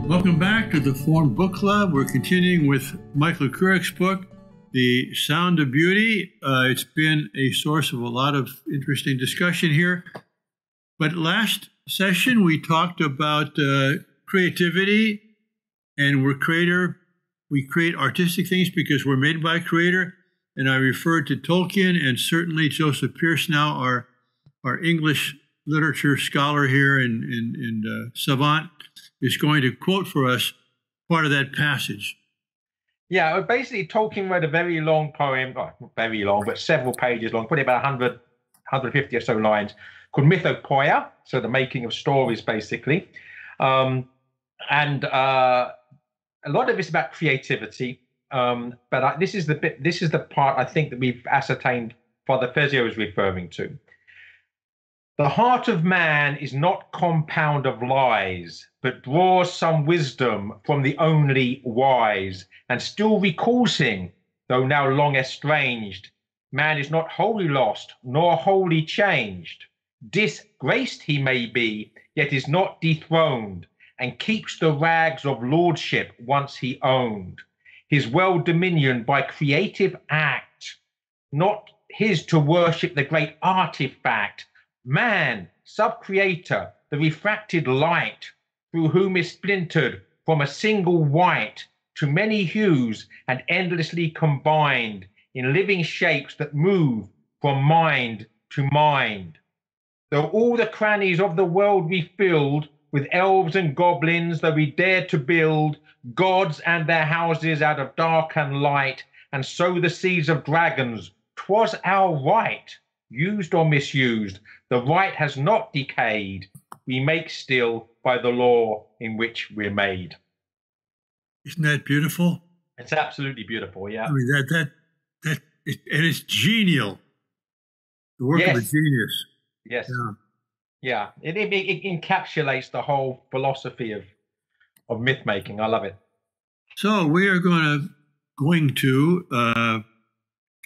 Welcome back to the Formed Book Club. We're continuing with Michael Kurek's book, The Sound of Beauty. It's been a source of a lot of interesting discussion here. But last session, we talked about creativity, and we create artistic things because we're made by a creator. And I referred to Tolkien and certainly Joseph Pearce now, our English literature scholar here and savant, is going to quote for us part of that passage. Yeah, basically Tolkien wrote a very long poem, not very long, but several pages long, probably about 100, 150 or so lines, called Mythopoia, so the making of stories, basically. And a lot of it's about creativity. But this is the part I think that we've ascertained Father Fezio is referring to. The heart of man is not compound of lies, but draws some wisdom from the only wise, and still recalls him, though now long estranged. Man is not wholly lost, nor wholly changed. Disgraced he may be, yet is not dethroned, and keeps the rags of lordship once he owned. His well dominion by creative act, not his to worship the great artifact. Man, sub-creator, the refracted light, through whom is splintered from a single white to many hues and endlessly combined in living shapes that move from mind to mind. Though all the crannies of the world we filled with elves and goblins, though we dared to build gods and their houses out of dark and light, and sow the seeds of dragons, 'twas our right. Used or misused, the right has not decayed. We make still by the law in which we're made. Isn't that beautiful? It's absolutely beautiful, yeah. I mean, and it's genial. The work of a genius. Yes. Yeah. It encapsulates the whole philosophy of myth making. I love it. So we are going to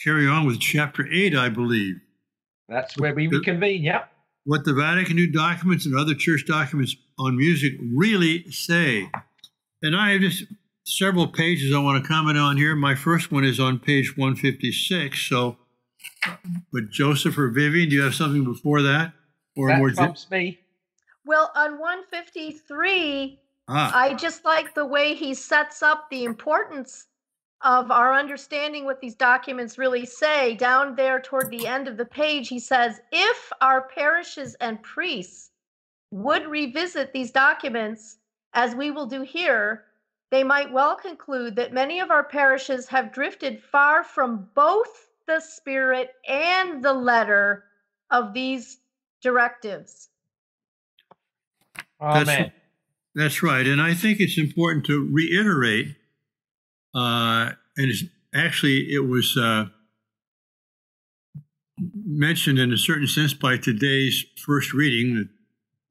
carry on with chapter 8, I believe. That's where we reconvene, yeah. What the Vatican II documents and other church documents on music really say. And I have just several pages I want to comment on here. My first one is on page 156. So, but Joseph or Vivian, do you have something before that? Or that more trumps me. Well, on 153, I just like the way he sets up the importance of our understanding what these documents really say. Down there toward the end of the page, he says, if our parishes and priests would revisit these documents, as we will do here, they might well conclude that many of our parishes have drifted far from both the spirit and the letter of these directives. Amen. That's right. And I think it's important to reiterate, and it was mentioned in a certain sense by today's first reading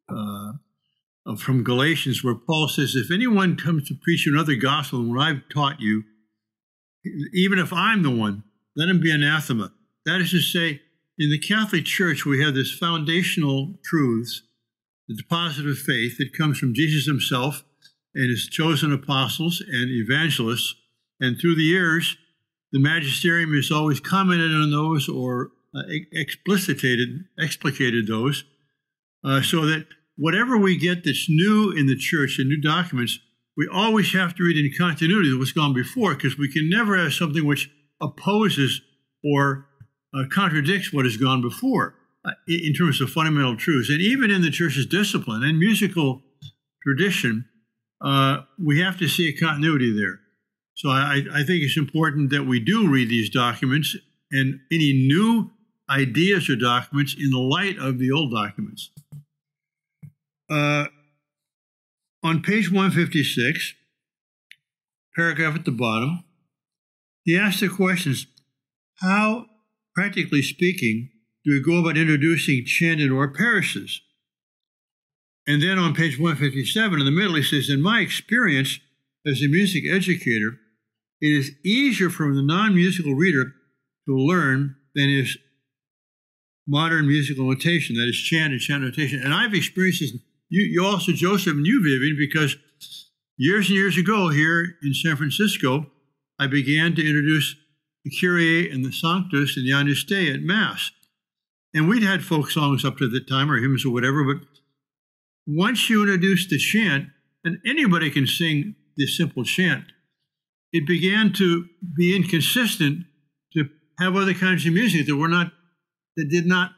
from Galatians, where Paul says, if anyone comes to preach another gospel than what I've taught you, even if I'm the one, let him be anathema. That is to say, in the Catholic Church, we have this foundational truths, the deposit of faith that comes from Jesus himself and his chosen apostles and evangelists. And through the years, the magisterium has always commented on those or explicated those, so that whatever we get that's new in the church and new documents, we always have to read in continuity with what's gone before, because we can never have something which opposes or contradicts what has gone before in terms of fundamental truths. And even in the church's discipline and musical tradition, we have to see a continuity there. So I think it's important that we do read these documents and any new ideas or documents in the light of the old documents. On page 156, paragraph at the bottom, he asks the questions, how, practically speaking, do we go about introducing chant in our parishes? And then on page 157 in the middle, he says, in my experience as a music educator, it is easier for the non-musical reader to learn than is modern musical notation, that is chant and chant notation. And I've experienced this, you also, Joseph, and you, Vivian, because years and years ago here in San Francisco, I began to introduce the Kyrie and the Sanctus and the Agnus Dei at Mass. And we'd had folk songs up to the time, or hymns or whatever, but once you introduce the chant, and anybody can sing this simple chant, it began to be inconsistent to have other kinds of music that did not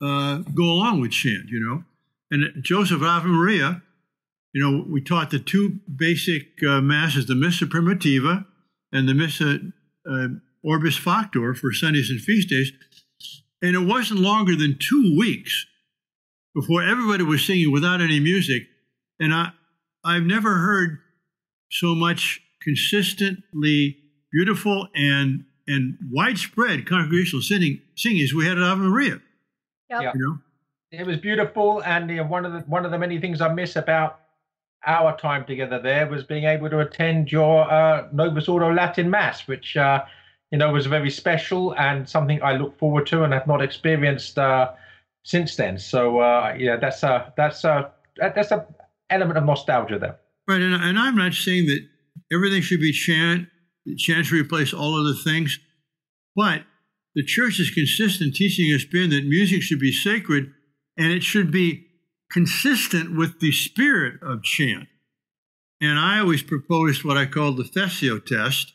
go along with chant, you know. And Joseph Ave Maria, you know, we taught the two basic masses, the Missa Primitiva and the Missa Orbis Factor for Sundays and feast days. And it wasn't longer than 2 weeks before everybody was singing without any music. And I've never heard so much consistently beautiful and widespread congregational singing as we had at Ave Maria. Yep. You know? It was beautiful, and one of the many things I miss about our time together there was being able to attend your Novus Ordo Latin Mass, which was very special and something I look forward to and have not experienced since then. So that's a element of nostalgia there. Right, and I'm not saying that everything should be chant. Chant should replace all other things, but the Church's consistent teaching has been that music should be sacred, and it should be consistent with the spirit of chant. And I always proposed what I call the Fessio test.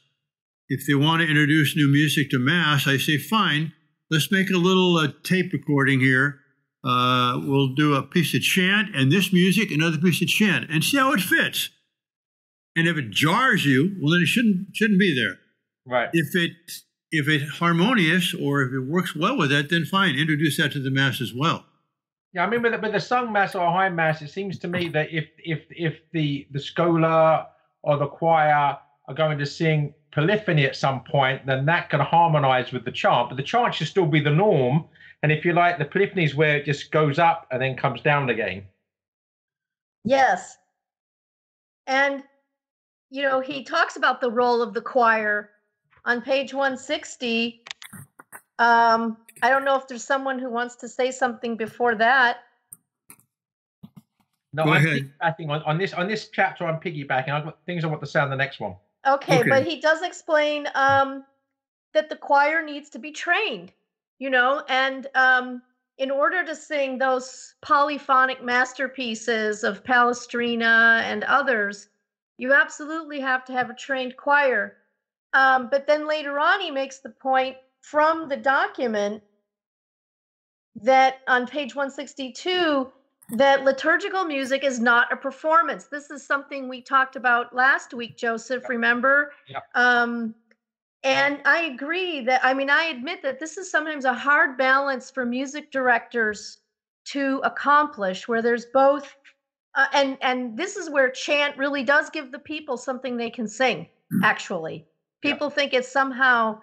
If they want to introduce new music to Mass, I say, fine, let's make a little tape recording here. We'll do a piece of chant and this music, another piece of chant, and see how it fits. And if it jars you, well, then it shouldn't be there. Right. If it's harmonious or if it works well with that, then fine, introduce that to the Mass as well. Yeah, I mean, with the sung Mass or high Mass, it seems to me that if the scholar or the choir are going to sing polyphony at some point, then that can harmonize with the chant. But the chant should still be the norm. And if you like, the polyphony is where it just goes up and then comes down again. Yes. And, you know, he talks about the role of the choir on page 160. I don't know if there's someone who wants to say something before that. No, I'm piggybacking on this chapter. I'm piggybacking. I've got things I want to say on the next one. Okay, but he does explain that the choir needs to be trained, you know, and in order to sing those polyphonic masterpieces of Palestrina and others, you absolutely have to have a trained choir. But then later on, he makes the point from the document that on page 162, that liturgical music is not a performance. This is something we talked about last week, Joseph, remember? Yep. And I agree that, I mean, I admit that this is sometimes a hard balance for music directors to accomplish, where there's both, and this is where chant really does give the people something they can sing, actually. People think it's somehow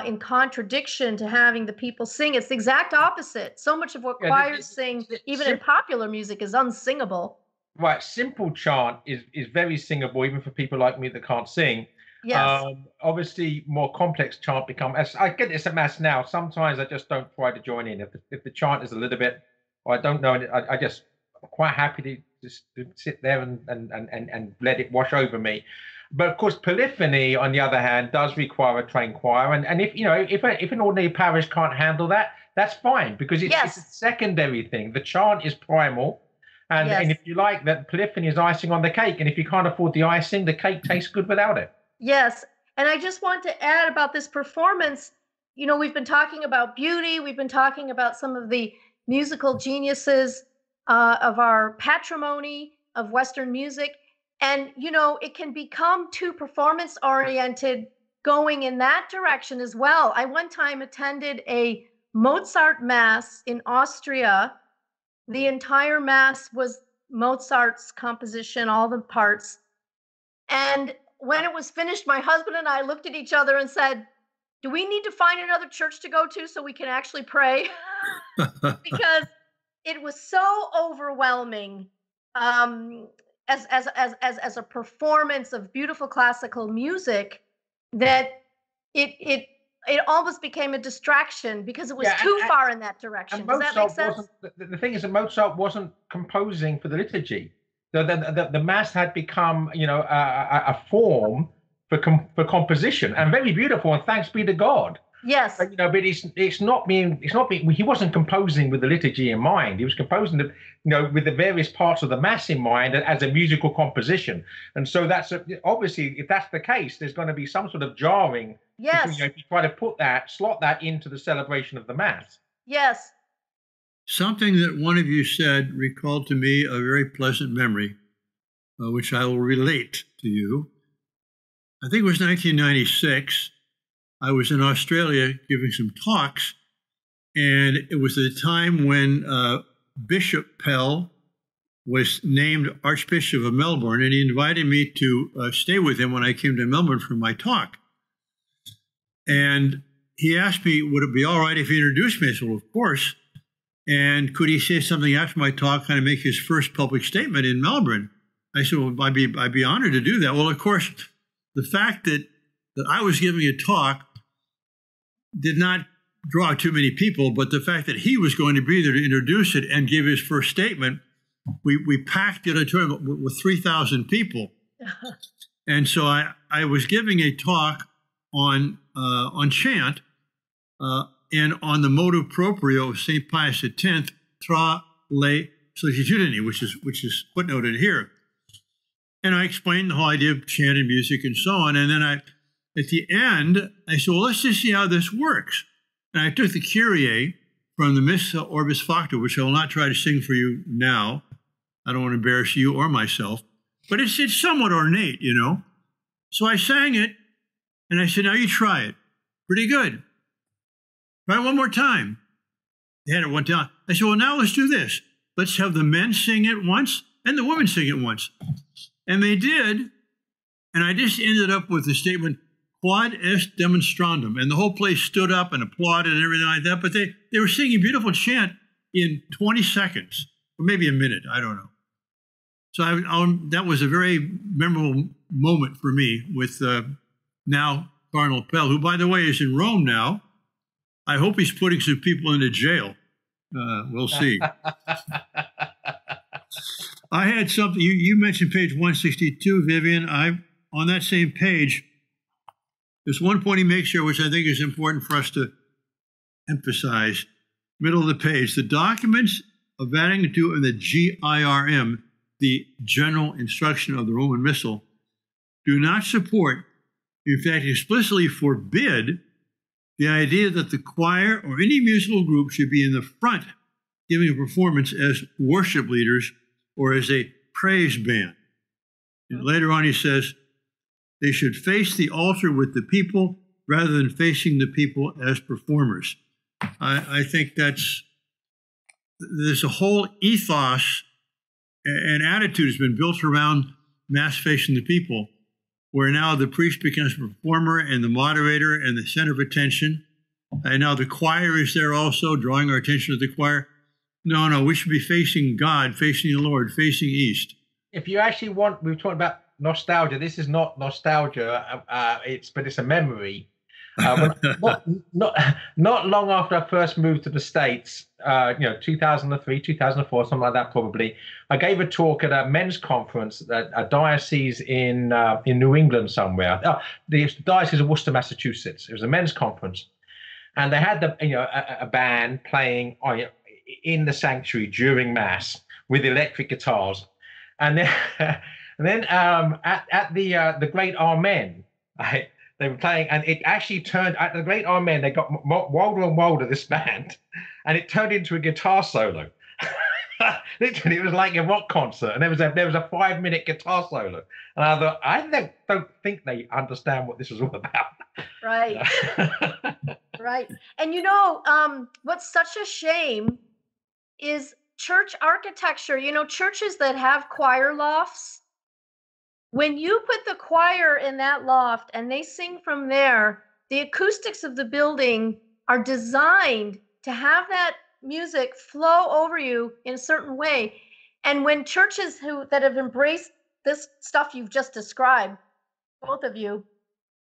in contradiction to having the people sing. It's the exact opposite. So much of what choirs sing, even in popular music, is unsingable. Right. Simple chant is very singable, even for people like me that can't sing. Yes. Obviously, more complex chant becomes. I get this at Mass now. Sometimes I just don't try to join in. If the chant is a little bit, or I don't know, I just I'm quite happy to just sit there and let it wash over me. But of course, polyphony, on the other hand, does require a trained choir. And if an ordinary parish can't handle that, that's fine, because it's a secondary thing. The chant is primal. And if you like, that polyphony is icing on the cake. And if you can't afford the icing, the cake tastes good without it. Yes. And I just want to add about this performance. You know, we've been talking about beauty. We've been talking about some of the musical geniuses of our patrimony of Western music. And, you know, it can become too performance-oriented going in that direction as well. I one time attended a Mozart Mass in Austria. The entire Mass was Mozart's composition, all the parts. And when it was finished, my husband and I looked at each other and said, do we need to find another church to go to so we can actually pray? Because it was so overwhelming. As a performance of beautiful classical music, that it almost became a distraction because it was too far in that direction. Does that make sense? The thing is that Mozart wasn't composing for the liturgy. the mass had become, a form for composition, and very beautiful, and thanks be to God. Yes. But, but it's not being, he wasn't composing with the liturgy in mind. He was composing with the various parts of the mass in mind as a musical composition. And so that's obviously, if that's the case, there's going to be some sort of jarring. Yes. Between, if you try to slot that into the celebration of the mass. Yes. Something that one of you said recalled to me a very pleasant memory, which I will relate to you. I think it was 1996. I was in Australia giving some talks, and it was the time when Bishop Pell was named Archbishop of Melbourne, and he invited me to stay with him when I came to Melbourne for my talk. And he asked me, would it be all right if he introduced me? I said, well, of course. And could he say something after my talk, kind of make his first public statement in Melbourne? I said, well, I'd be honored to do that. Well, of course, the fact that I was giving a talk did not draw too many people, but the fact that he was going to be there to introduce it and give his first statement, we packed the auditorium with 3,000 people. And so I was giving a talk on chant and on the motu proprio of St. Pius X, Tra le Sollicitudini, which is footnoted here. And I explained the whole idea of chant and music and so on. And then at the end, I said, well, let's just see how this works. And I took the Kyrie from the Missa Orbis Facto, which I will not try to sing for you now. I don't want to embarrass you or myself. But it's somewhat ornate, So I sang it, and I said, now you try it. Pretty good. Try it one more time. They had it one time. I said, well, now let's do this. Let's have the men sing it once and the women sing it once. And they did. And I just ended up with the statement, quod est demonstrandum. And the whole place stood up and applauded and everything like that. But they were singing beautiful chant in 20 seconds, or maybe a minute. I don't know. So that was a very memorable moment for me with now Cardinal Pell, who, by the way, is in Rome now. I hope he's putting some people into jail. We'll see. I had something, you mentioned page 162, Vivian. On that same page, there's one point he makes here, which I think is important for us to emphasize. Middle of the page, the documents of Vatican II and the GIRM, the General Instruction of the Roman Missal, do not support, in fact, explicitly forbid the idea that the choir or any musical group should be in the front giving a performance as worship leaders or as a praise band. And later on he says, they should face the altar with the people rather than facing the people as performers. I think there's a whole ethos and attitude has been built around Mass facing the people, where now the priest becomes a performer and the moderator and the center of attention. And now the choir is there also, drawing our attention to the choir. No, we should be facing God, facing the Lord, facing east. If you actually want, we were talking about nostalgia. This is not nostalgia, but it's a memory. Not long after I first moved to the States, 2003, 2004, something like that probably, I gave a talk at a men's conference at a diocese in New England somewhere. The Diocese of Worcester, Massachusetts. It was a men's conference. And they had a band playing in the sanctuary during Mass with electric guitars. And then at the Great Amen, they were playing, and it actually turned at the Great Amen. They got wilder and wilder, this band, and it turned into a guitar solo. Literally, it was like a rock concert, and there was a 5-minute guitar solo. And I thought, I don't think they understand what this is all about. Right. Right. And what's such a shame is church architecture. Churches that have choir lofts, when you put the choir in that loft and they sing from there, the acoustics of the building are designed to have that music flow over you in a certain way. And when churches that have embraced this stuff you've just described, both of you,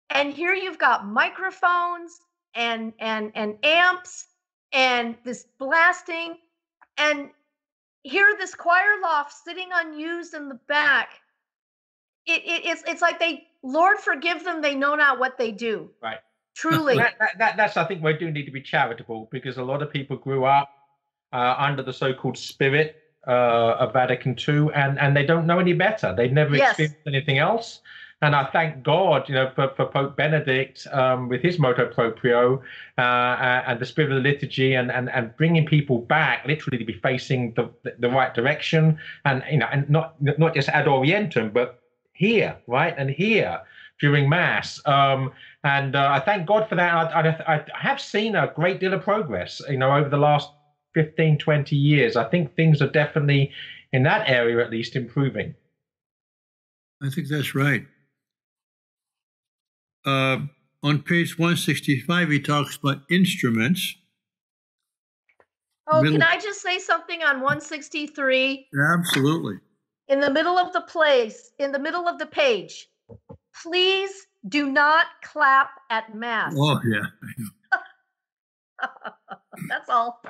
and here you've got microphones and amps and this blasting, and hear this choir loft sitting unused in the back, it's like Lord forgive them, they know not what they do. Right. Truly. That's I think we do need to be charitable, because a lot of people grew up under the so-called spirit of Vatican II, and they don't know any better. They've never experienced anything else. And I thank God, for Pope Benedict with his motu proprio and the spirit of the liturgy, and bringing people back literally to be facing the right direction, and and not just ad orientem, but here, right, and here during Mass. And I thank God for that. I have seen a great deal of progress, over the last 15, 20 years. I think things are definitely, in that area at least, improving. I think that's right. On page 165, he talks about instruments. Oh, can I just say something on 163? Absolutely. In the middle of the page, please do not clap at Mass. Oh, yeah. That's all.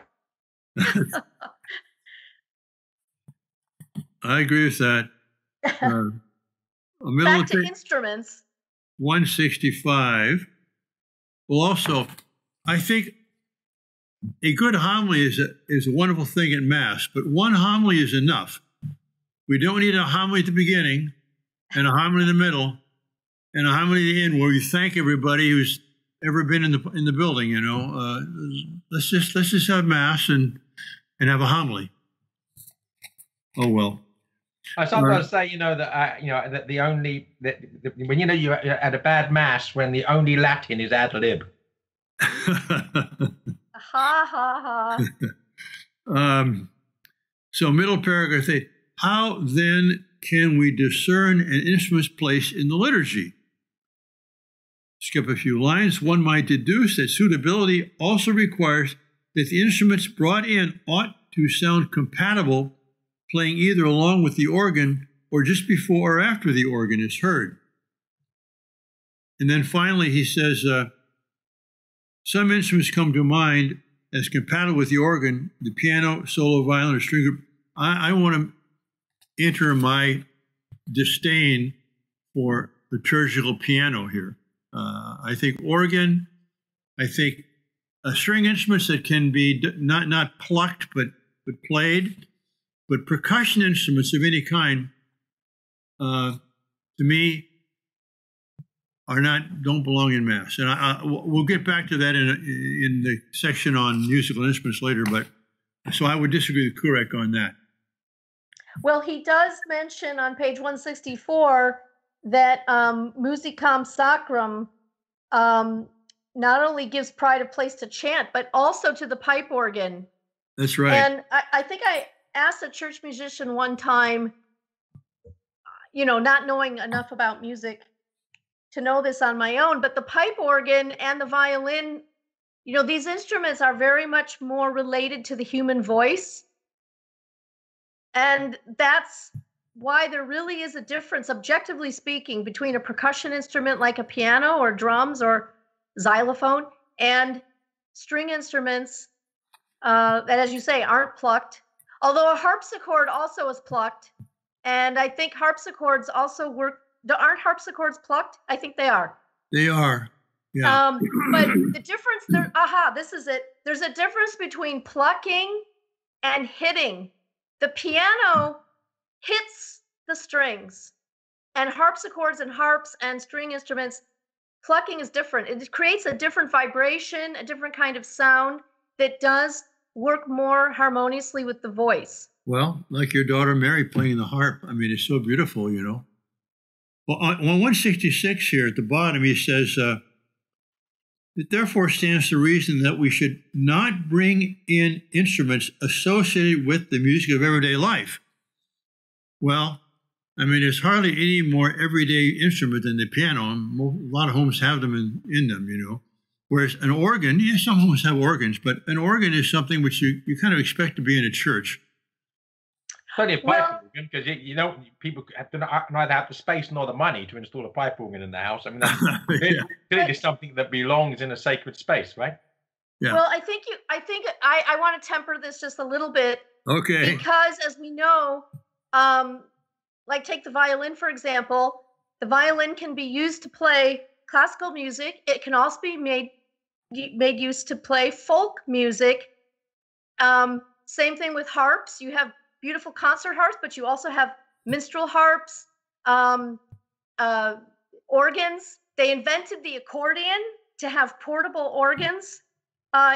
I agree with that. Back to instruments. 165. Well, also, I think a good homily is a wonderful thing at Mass, but one homily is enough. We don't need a homily at the beginning, and a homily in the middle, and a homily at the end, where we thank everybody who's ever been in the building. Let's just have Mass and have a homily. Oh well. I sometimes say, that when you're at a bad Mass, when the only Latin is ad lib. Ha ha ha. So middle paragraph, how then can we discern an instrument's place in the liturgy? Skip a few lines. One might deduce that suitability also requires that the instruments brought in ought to sound compatible, playing either along with the organ or just before or after the organ is heard. And then finally he says, some instruments come to mind as compatible with the organ, the piano, solo violin, or string group. I want to enter my disdain for liturgical piano here. I think organ, I think string instruments that can be not plucked but played, but percussion instruments of any kind, to me, don't belong in Mass. And we'll get back to that in the section on musical instruments later. But so I would disagree with Kurek on that. Well, he does mention on page 164 that musicam sacrum not only gives pride of place to chant, but also to the pipe organ. That's right. And I think I asked a church musician one time, not knowing enough about music to know this on my own, but the pipe organ and the violin, these instruments are very much more related to the human voice. And that's why there really is a difference, objectively speaking, between a percussion instrument like a piano or drums or xylophone and string instruments that, as you say, aren't plucked. Although a harpsichord also is plucked. And I think harpsichords also work. Aren't harpsichords plucked? I think they are. They are. Yeah. But the difference there, this is it. There's a difference between plucking and hitting. The piano hits the strings, and harpsichords and harps and string instruments, plucking is different. It creates a different vibration, a different kind of sound that does work more harmoniously with the voice. Well, like your daughter Mary playing the harp. I mean, it's so beautiful, Well, on 166 here at the bottom, he says, it therefore stands to reason that we should not bring in instruments associated with the music of everyday life. Well, I mean, there's hardly any more everyday instrument than the piano. A lot of homes have them in them, Whereas an organ, some homes have organs, but an organ is something which you kind of expect to be in a church. Certainly a pipe organ, because people have to neither have the space nor the money to install a pipe organ in the house. I mean, that's clearly something that belongs in a sacred space, right? Yeah. Well, I think I want to temper this just a little bit. Okay. Because, as we know, like take the violin, for example, the violin can be used to play classical music. It can also be made use to play folk music. Same thing with harps. You have beautiful concert harps, but you also have minstrel harps, organs. They invented the accordion to have portable organs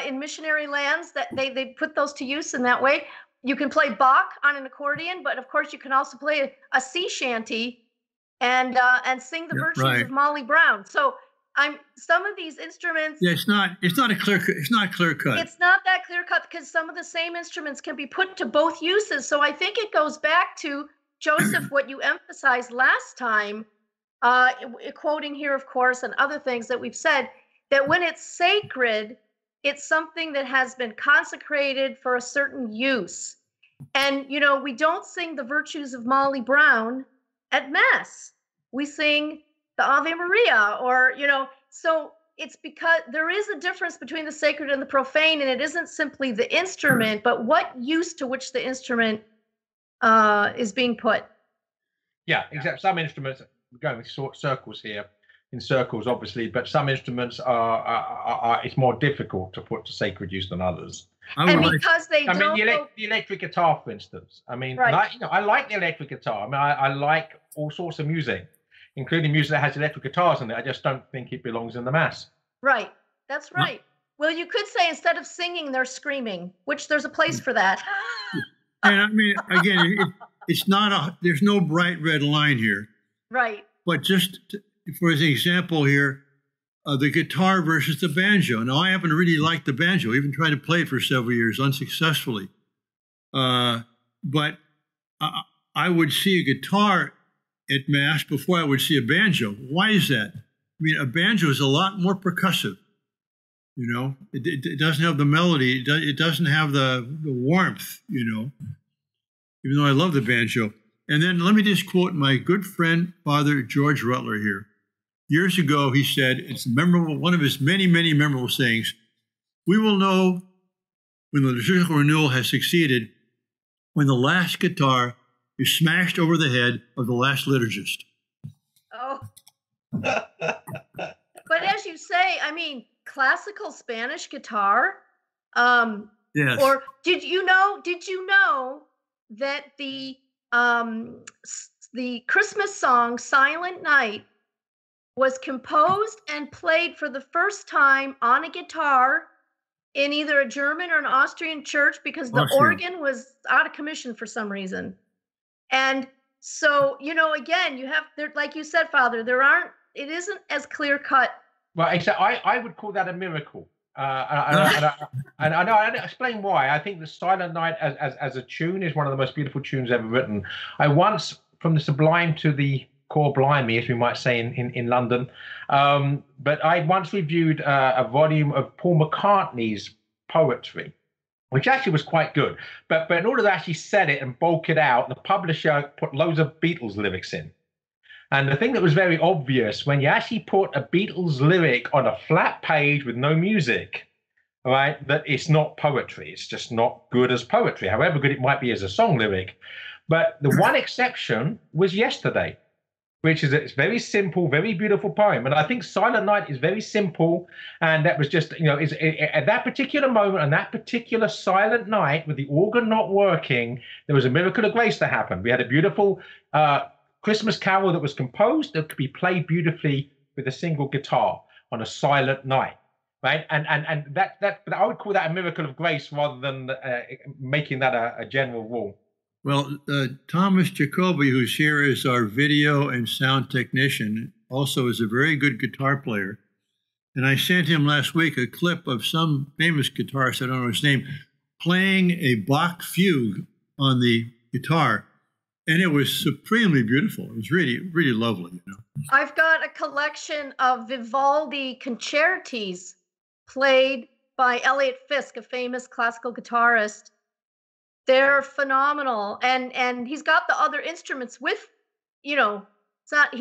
in missionary lands. That they put those to use in that way. You can play Bach on an accordion, but of course you can also play a sea shanty and sing the virtues of Molly Brown. So some of these instruments. Yeah, it's not clear cut. It's not that clear cut because some of the same instruments can be put to both uses. So I think it goes back to Joseph, what you emphasized last time, quoting here, of course, and other things that we've said, that when it's sacred, it's something that has been consecrated for a certain use. And, we don't sing the virtues of Molly Brown at Mass. We sing the Ave Maria, or, so it's because there is a difference between the sacred and the profane, and it isn't simply the instrument, but what use to which the instrument is being put. Yeah, except some instruments, we're going with circles here, in circles, obviously, but some instruments are it's more difficult to put to sacred use than others. Because they don't. I mean, the electric guitar, for instance. I mean, right. I like the electric guitar. I mean, I like all sorts of music, including music that has electric guitars in it. I just don't think it belongs in the Mass. Right. That's right. Well, you could say instead of singing, they're screaming, which there's a place for that. And I mean, again, there's no bright red line here. Right. But just for example here, the guitar versus the banjo. Now, I happen to really like the banjo, even tried to play it for several years unsuccessfully. But I would see a guitar at Mass before I would see a banjo. Why is that? I mean, a banjo is a lot more percussive. It doesn't have the melody. It doesn't have the warmth, even though I love the banjo. And then let me just quote my good friend, Father George Rutler here. Years ago, he said, it's memorable, one of his many, many memorable sayings, we will know when the liturgical renewal has succeeded when the last guitar is smashed over the head of the last liturgist. Oh. But as you say, I mean, classical Spanish guitar. Yes. Or did you know that the Christmas song Silent Night was composed and played for the first time on a guitar in either a German or an Austrian church because the organ was out of commission for some reason. And so, again, you have, like you said, Father, it isn't as clear cut. Well, except I would call that a miracle. And I'll explain why. I think the Silent Night as a tune is one of the most beautiful tunes ever written. I once, from the Sublime to the Cor Blimey, as we might say in London, but I once reviewed a volume of Paul McCartney's poetry, which actually was quite good. But in order to actually set it and bulk it out, the publisher put loads of Beatles lyrics in. And the thing that was very obvious, when you actually put a Beatles lyric on a flat page with no music, right, that it's not poetry. It's just not good as poetry, however good it might be as a song lyric. But the one exception was Yesterday, which is a very simple, very beautiful poem. And I think Silent Night is very simple. And that was just, at that particular moment, on that particular silent night, with the organ not working, there was a miracle of grace that happened. We had a beautiful Christmas carol that was composed that could be played beautifully with a single guitar on a silent night, right? And that I would call that a miracle of grace rather than making that a general rule. Well, Thomas Jacoby, who's here as our video and sound technician, also is a very good guitar player. And I sent him last week a clip of some famous guitarist, I don't know his name, playing a Bach fugue on the guitar. And it was supremely beautiful. It was really, really lovely. I've got a collection of Vivaldi concertis played by Elliot Fisk, a famous classical guitarist. They're phenomenal. And he's got the other instruments with, he's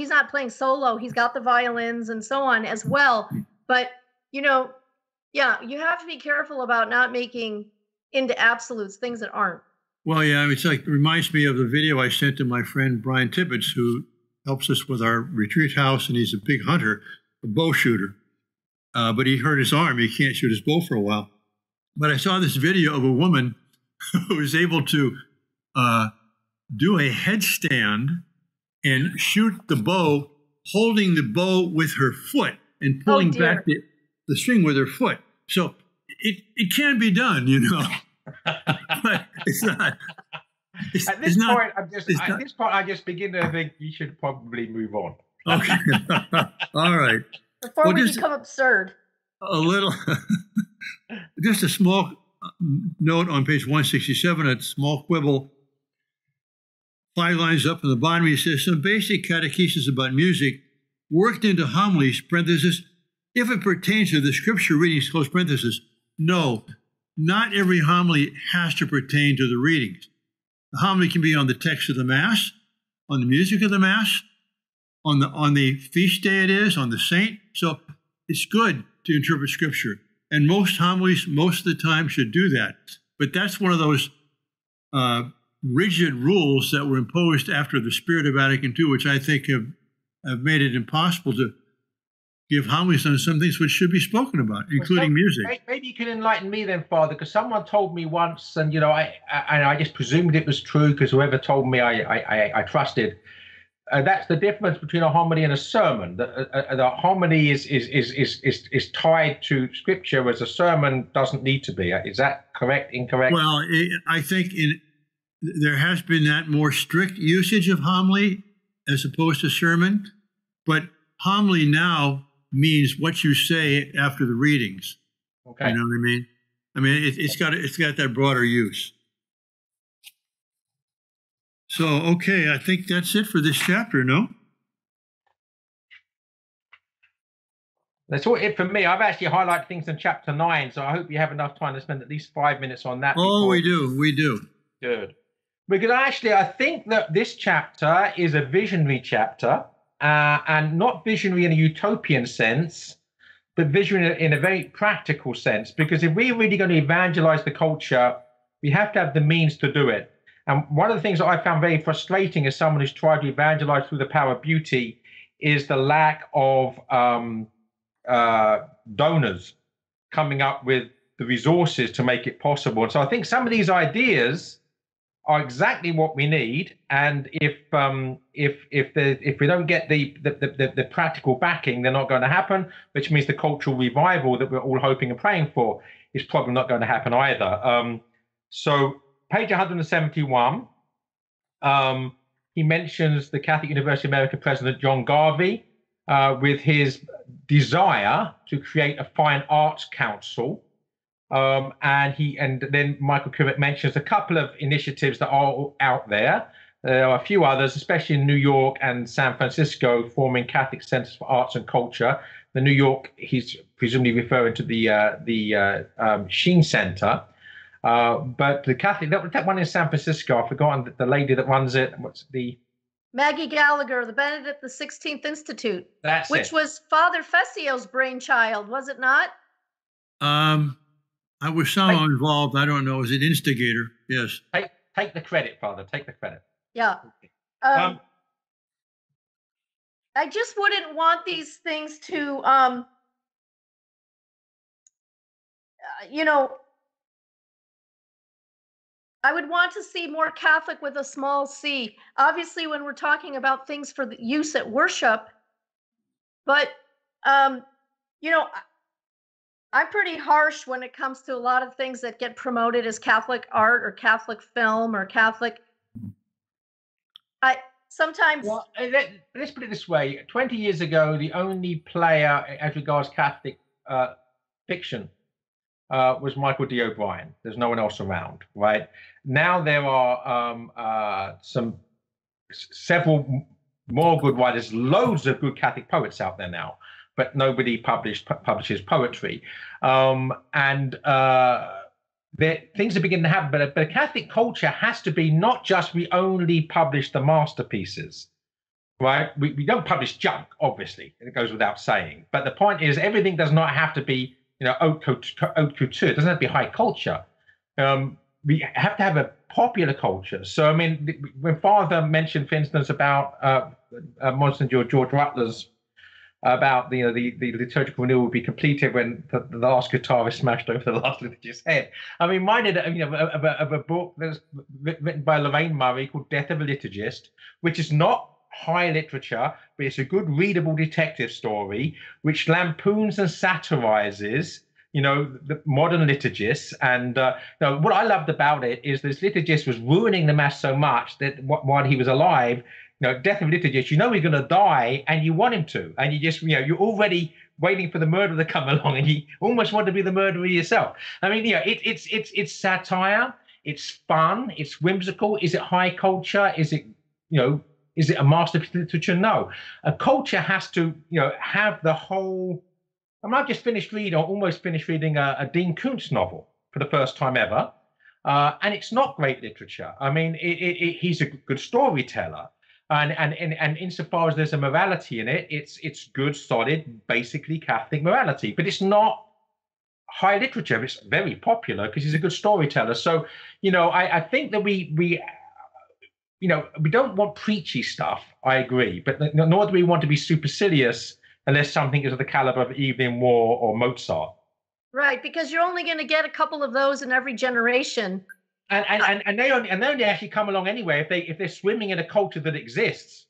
not playing solo. He's got the violins and so on as well. But, you have to be careful about not making into absolutes things that aren't. Well, yeah, it's like, it reminds me of the video I sent to my friend Brian Tibbetts, who helps us with our retreat house, and he's a big hunter, a bow shooter. But he hurt his arm. He can't shoot his bow for a while. But I saw this video of a woman who was able to do a headstand and shoot the bow, holding the bow with her foot and pulling back the string with her foot. So it can be done, you know. But it's not. At this point, I just begin to think you should probably move on. Okay. All right. Before we become absurd. A little, just a small note on page 167, a small quibble. 5 lines up from the bottom, he says, some basic catechesis about music worked into homilies, parenthesis, if it pertains to the scripture readings, close parenthesis. No, not every homily has to pertain to the readings. The homily can be on the text of the Mass, on the music of the Mass, on the feast day it is, on the saint. So it's good to interpret scripture. And most homilies, most of the time, should do that. But that's one of those rigid rules that were imposed after the Spirit of Vatican II, which I think have made it impossible to give homilies on some things which should be spoken about, including music. Maybe you can enlighten me then, Father, because someone told me once, and I just presumed it was true because whoever told me I trusted. That's the difference between a homily and a sermon. The homily is tied to scripture, whereas a sermon doesn't need to be. Is that correct? Incorrect? Well, I think there has been that more strict usage of homily as opposed to sermon, but homily now means what you say after the readings. Okay. You know what I mean? I mean, it's got that broader use. So, okay, I think that's it for this chapter, no? That's all it for me. I've actually highlighted things in chapter 9, so I hope you have enough time to spend at least 5 minutes on that. Oh, we do. Good. Because actually, I think that this chapter is a visionary chapter, and not visionary in a utopian sense, but visionary in a very practical sense. Because if we're really going to evangelize the culture, we have to have the means to do it. And one of the things that I found very frustrating as someone who's tried to evangelize through the power of beauty is the lack of donors coming up with the resources to make it possible. And so I think some of these ideas are exactly what we need. And if we don't get the practical backing, they're not going to happen, which means the cultural revival that we're all hoping and praying for is probably not going to happen either. So page 171, he mentions the Catholic University of America President John Garvey with his desire to create a fine arts council. And then Michael Kurek mentions a couple of initiatives that are out there. There are a few others, especially in New York and San Francisco, forming Catholic Centers for Arts and Culture. The New York, he's presumably referring to the Sheen Center. But the Catholic, that one in San Francisco, I've forgotten the lady that runs it. What's the? Maggie Gallagher, the Benedict XVI Institute. That's which was Father Fessio's brainchild, was it not? I was somehow involved. I don't know. Was it instigator? Yes. Take the credit, Father. Take the credit. Yeah. I just wouldn't want these things to, I would want to see more Catholic with a small c. Obviously, when we're talking about things for the use at worship, but, I'm pretty harsh when it comes to a lot of things that get promoted as Catholic art or Catholic film or Catholic. Sometimes. Well, let's put it this way. 20 years ago, the only player as regards Catholic fiction was Michael D. O'Brien. There's no one else around, right? Now there are several more good writers, loads of good Catholic poets out there now, but nobody publishes poetry. Things are beginning to happen, but a Catholic culture has to be not just we only publish the masterpieces, right? We don't publish junk, obviously, and it goes without saying. But the point is, everything does not have to be, haute couture. It doesn't have to be high culture. we have to have a popular culture. So, I mean, when Father mentioned, for instance, about Monsignor George Rutler's about the liturgical renewal will be completed when the last guitar is smashed over the last liturgist's head. I'm reminded of a book that's written by Lorraine Murray called Death of a Liturgist, which is not high literature, but it's a good readable detective story which lampoons and satirizes the modern liturgists. And what I loved about it is this liturgist was ruining the mass so much that while he was alive, death of liturgist, he's going to die and you want him to. And you just, you're already waiting for the murderer to come along and you almost want to be the murderer yourself. I mean, it's satire, it's fun, it's whimsical. Is it high culture? Is it, is it a masterpiece of literature? No. A culture has to, have the whole. I've just almost finished reading a Dean Koontz novel for the first time ever. And it's not great literature. I mean, he's a good storyteller. And insofar as there's a morality in it, it's good, solid, basically Catholic morality. But it's not high literature. It's very popular because he's a good storyteller. So, I think that we don't want preachy stuff. I agree, but nor do we want to be supercilious unless something is of the caliber of Evelyn Waugh or Mozart. Right, because you're only going to get a couple of those in every generation. And they only actually come along anyway if they're swimming in a culture that exists.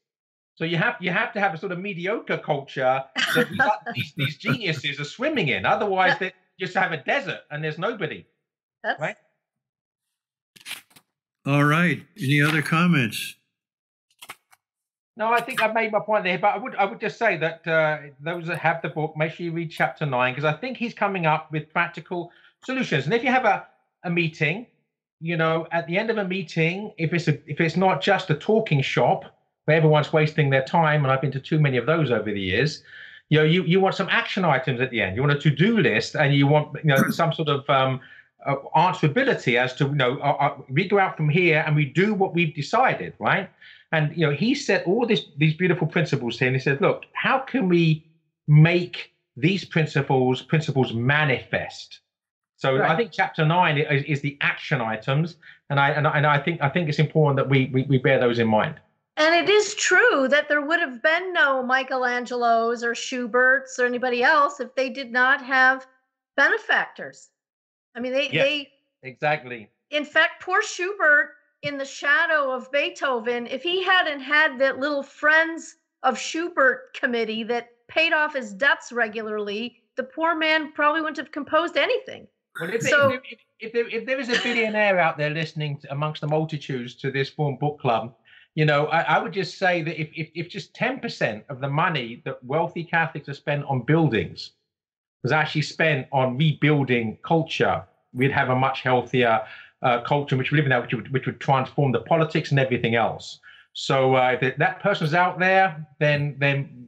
So you have to have a sort of mediocre culture that these geniuses are swimming in. Otherwise, they just have a desert and there's nobody. Right? All right. Any other comments? No, I think I've made my point there. But I would just say that those that have the book, make sure you read chapter 9 because I think he's coming up with practical solutions. And if you have a meeting. At the end of a meeting, if it's not just a talking shop where everyone's wasting their time, and I've been to too many of those over the years, you want some action items at the end. You want a to-do list, and you want some sort of answerability as to we go out from here and we do what we've decided, right? And he set all these beautiful principles here, and he said, look, how can we make these principles manifest? So right. I think chapter 9 is the action items, and I think it's important that we bear those in mind. And it is true that there would have been no Michelangelos or Schuberts or anybody else if they did not have benefactors. I mean, they exactly. In fact, poor Schubert, in the shadow of Beethoven, if he hadn't had that little Friends of Schubert committee that paid off his debts regularly, the poor man probably wouldn't have composed anything. Well, if there is a billionaire out there listening amongst the multitudes to this Form Book Club, I would just say that if just 10% of the money that wealthy Catholics have spent on buildings was actually spent on rebuilding culture, we'd have a much healthier culture in which we live in now, which would transform the politics and everything else. So if that person's out there, then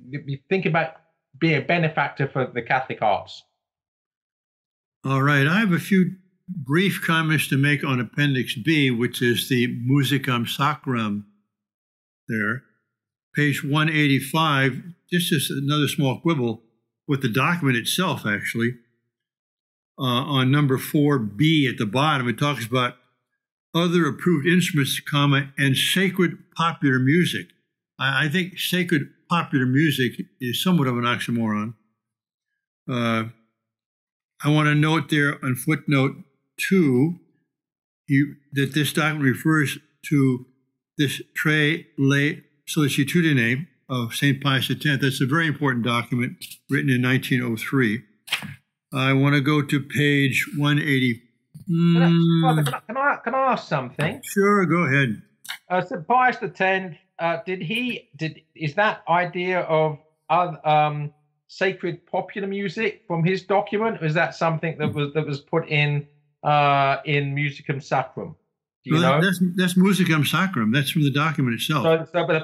you think about being a benefactor for the Catholic arts. All right. I have a few brief comments to make on Appendix B, which is the Musicam Sacram there. Page 185, just as another small quibble with the document itself, actually. On number 4B at the bottom, it talks about other approved instruments, and sacred popular music. I think sacred popular music is somewhat of an oxymoron. I want to note there on footnote 2 that this document refers to this Tre Le Sollicitudine of St. Pius X. That's a very important document written in 1903. I want to go to page 180. Can I ask something? Sure, go ahead. St. Pius X, is that idea of sacred popular music from his document, or is that something that was put in Musicam Sacram? Do you know? That's Musicam Sacram. That's from the document itself. But the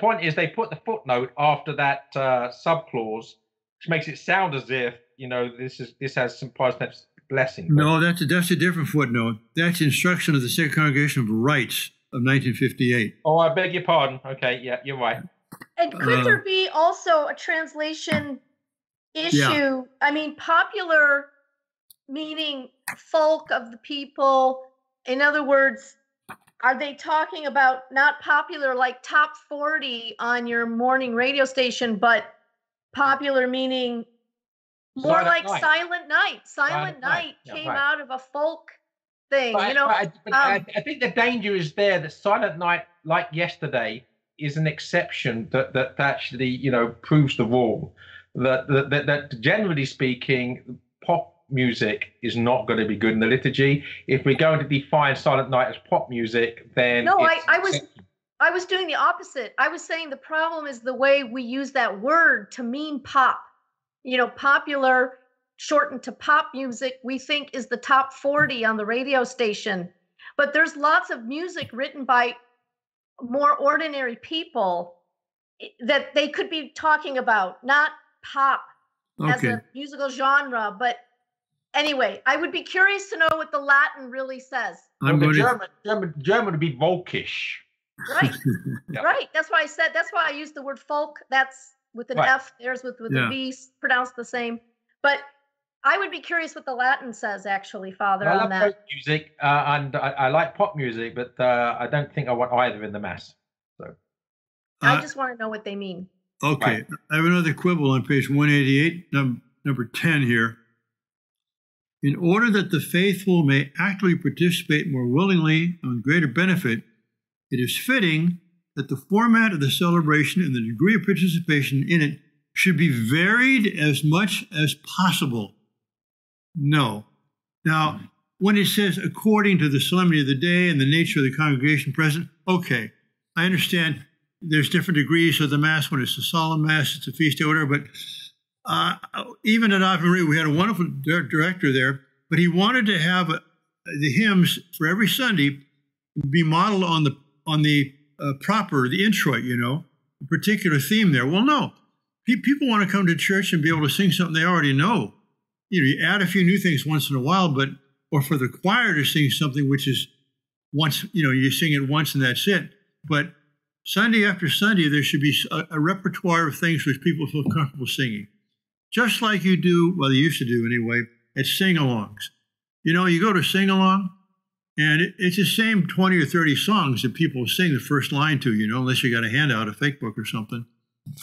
point is they put the footnote after that subclause, which makes it sound as if this has St. Pius X's blessing. No, that's a different footnote. That's Instruction of the Sacred Congregation of Rites of 1958. Oh, I beg your pardon. Okay, yeah, you're right. And could there be also a translation issue? Yeah. I mean, popular meaning folk of the people, in other words, are they talking about not popular like top 40 on your morning radio station, but popular meaning more like Silent Night? Silent Night came out of a folk thing, but, you know. I think the danger is there that Silent Night, like yesterday, is an exception that actually, you know, proves the rule. That generally speaking, pop music is not going to be good in the liturgy. If we're going to define Silent Night as pop music, then no, I was doing the opposite. I was saying the problem is the way we use that word to mean pop. You know, popular shortened to pop music, we think is the top 40 on the radio station. But there's lots of music written by more ordinary people that they could be talking about, not pop as a musical genre. But anyway, I would be curious to know what the Latin really says. German would be folkish. Right. Right. That's why I used the word folk. That's with an F, theirs with a V, pronounced the same. But I would be curious what the Latin says, actually, Father, on that. I love music, and I like pop music, but I don't think I want either in the Mass. So I just want to know what they mean. Okay. Right. I have another quibble on page 188, number 10 here. In order that the faithful may actively participate more willingly on greater benefit, it is fitting that the format of the celebration and the degree of participation in it should be varied as much as possible. No. Now, when it says according to the solemnity of the day and the nature of the congregation present, okay, I understand there's different degrees of the Mass. When it's a solemn Mass, it's a feast day order, but even at Ave Maria, we had a wonderful director there, but he wanted to have the hymns for every Sunday be modeled on the proper, the introit, you know, a particular theme there. Well, no. People want to come to church and be able to sing something they already know. You know, you add a few new things once in a while, or for the choir to sing something which is once, you know, you sing it once and that's it. But Sunday after Sunday, there should be a repertoire of things which people feel comfortable singing. Just like you do, well, they used to do anyway, at sing-alongs. You know, you go to sing-along, and it's the same 20 or 30 songs that people sing the first line to, you know, unless you got a handout, a fake book or something.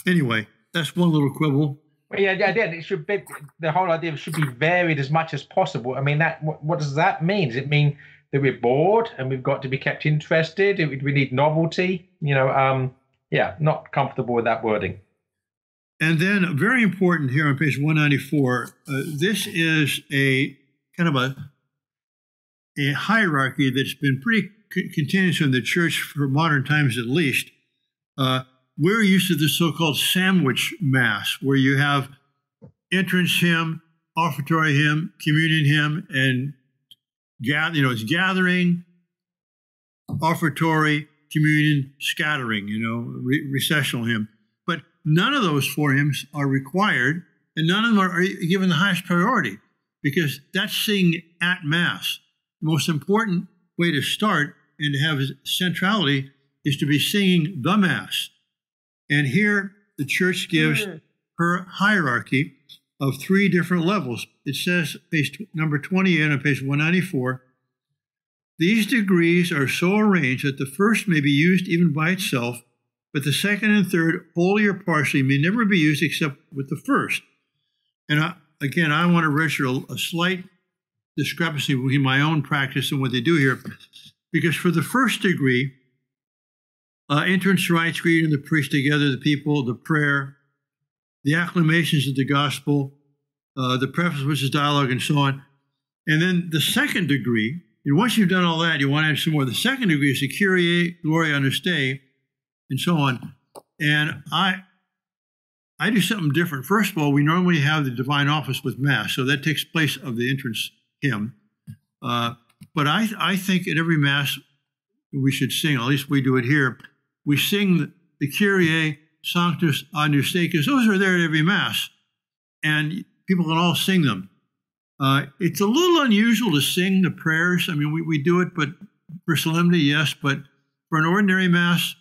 Anyway, that's one little quibble. Well, yeah, it should be, the whole idea should be varied as much as possible. I mean, what does that mean? Does it mean that we're bored and we've got to be kept interested? We need novelty? You know, not comfortable with that wording. And then very important here on page 194, this is a kind of a hierarchy that's been pretty continuous in the church for modern times at least. We're used to the so-called sandwich Mass, where you have entrance hymn, offertory hymn, communion hymn, and it's gathering, offertory, communion, scattering, recessional hymn. But none of those four hymns are required, and none of them are given the highest priority, because that's singing at Mass. The most important way to start and to have centrality is to be singing the Mass. And here the church gives her hierarchy of three different levels. It says, page number 28 on page 194, these degrees are so arranged that the first may be used even by itself, but the second and third, wholly or partially, may never be used except with the first. And I want to register a slight discrepancy between my own practice and what they do here, because for the first degree, entrance rites, greeting the priest together, the people, the prayer, the acclamations of the gospel, the preface, which is dialogue, and so on. And then the second degree, and once you've done all that, you want to add some more. The second degree is the Kyrie, Gloria, Agnus Dei, and so on. And I do something different. First of all, we normally have the divine office with Mass, so that takes place of the entrance hymn. But I think at every Mass we should sing, at least we do it here, we sing the Kyrie, Sanctus, Agnus Dei, because those are there at every Mass, and people can all sing them. It's a little unusual to sing the prayers. I mean, we do it, but for solemnity, yes, but for an ordinary Mass,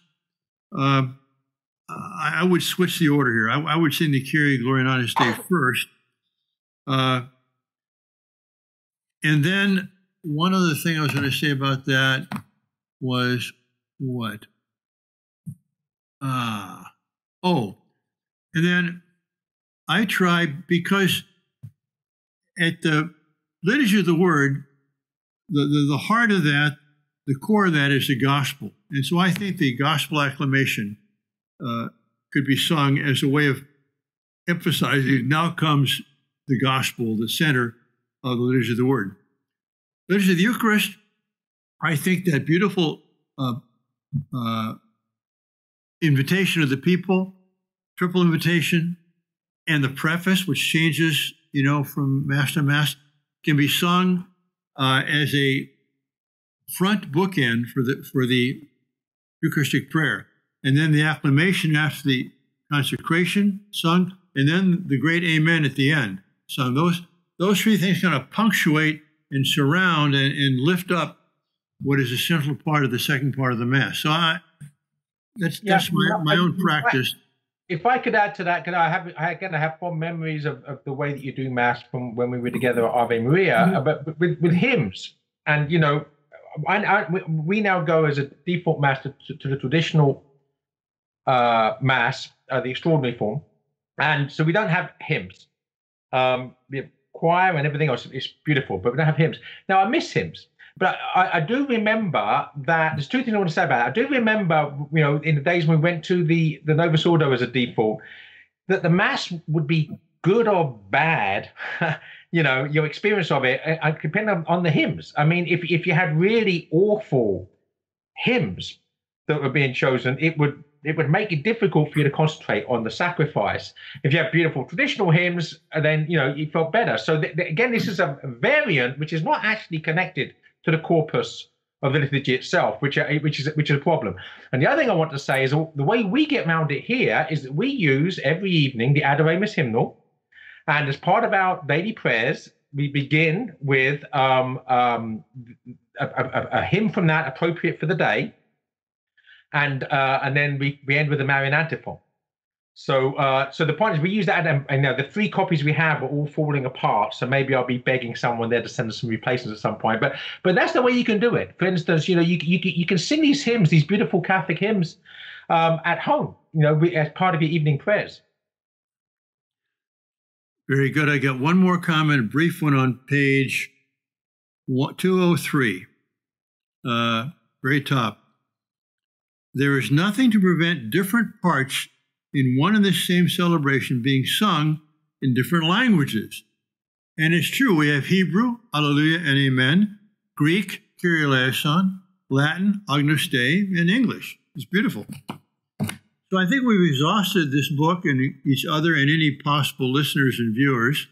I would switch the order here. I would sing the Kyrie, Gloria, and Agnus Dei first. And then one other thing I was going to say about that was what? And then I try, because at the Liturgy of the Word, the heart of that, the core of that is the gospel. And so I think the gospel acclamation could be sung as a way of emphasizing, now comes the gospel, the center of the Liturgy of the Word. Liturgy of the Eucharist, I think that beautiful invitation of the people, triple invitation, and the preface, which changes, from Mass to Mass, can be sung as a front bookend for the Eucharistic prayer. And then the acclamation after the consecration sung, and then the great Amen at the end sung. Those three things kind of punctuate and surround and lift up what is a central part of the second part of the Mass. So that's my own practice. If I could add to that, because I have fond memories of the way that you do Mass from when we were together at Ave Maria, but with hymns. And, we now go as a default Mass to the traditional Mass, the extraordinary form. And so we don't have hymns. We have choir and everything else. It's beautiful, but we don't have hymns. Now, I miss hymns. But I do remember that there's two things I want to say about it. I do remember, in the days when we went to the Novus Ordo as a default, that the Mass would be good or bad, your experience of it, depending on the hymns. I mean, if you had really awful hymns that were being chosen, it would make it difficult for you to concentrate on the sacrifice. If you have beautiful traditional hymns, then, you felt better. So again, this is a variant which is not actually connected to the corpus of the liturgy itself, which is a problem. And the other thing I want to say is the way we get around it here is that we use every evening the Adoremus hymnal, and as part of our daily prayers, we begin with a hymn from that appropriate for the day, and then we end with the Marian antiphon. So the point is we use that, and the 3 copies we have are all falling apart. So maybe I'll be begging someone there to send us some replacements at some point. But that's the way you can do it. For instance, you can sing these hymns, these beautiful Catholic hymns, at home, as part of your evening prayers. Very good. I got one more comment, a brief one on page 203, very top. There is nothing to prevent different parts in one and the same celebration being sung in different languages. And it's true, we have Hebrew, Alleluia and Amen, Greek, Kyrie eleison, Latin, Agnus Dei, and English. It's beautiful. So I think we've exhausted this book and each other and any possible listeners and viewers.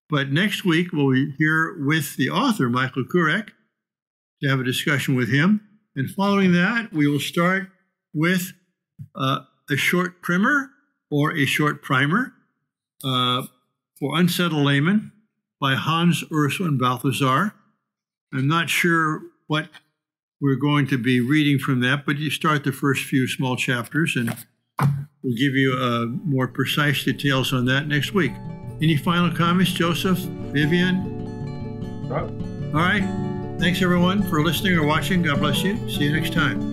But next week, we'll be here with the author, Michael Kurek, to have a discussion with him. And following that, we will start with a short primer or a short primer for Unsettled Laymen by Hans Urs and Balthasar. I'm not sure what we're going to be reading from that, but you start the first few small chapters and we'll give you more precise details on that next week. Any final comments, Joseph, Vivian? No. All right. Thanks, everyone, for listening or watching. God bless you. See you next time.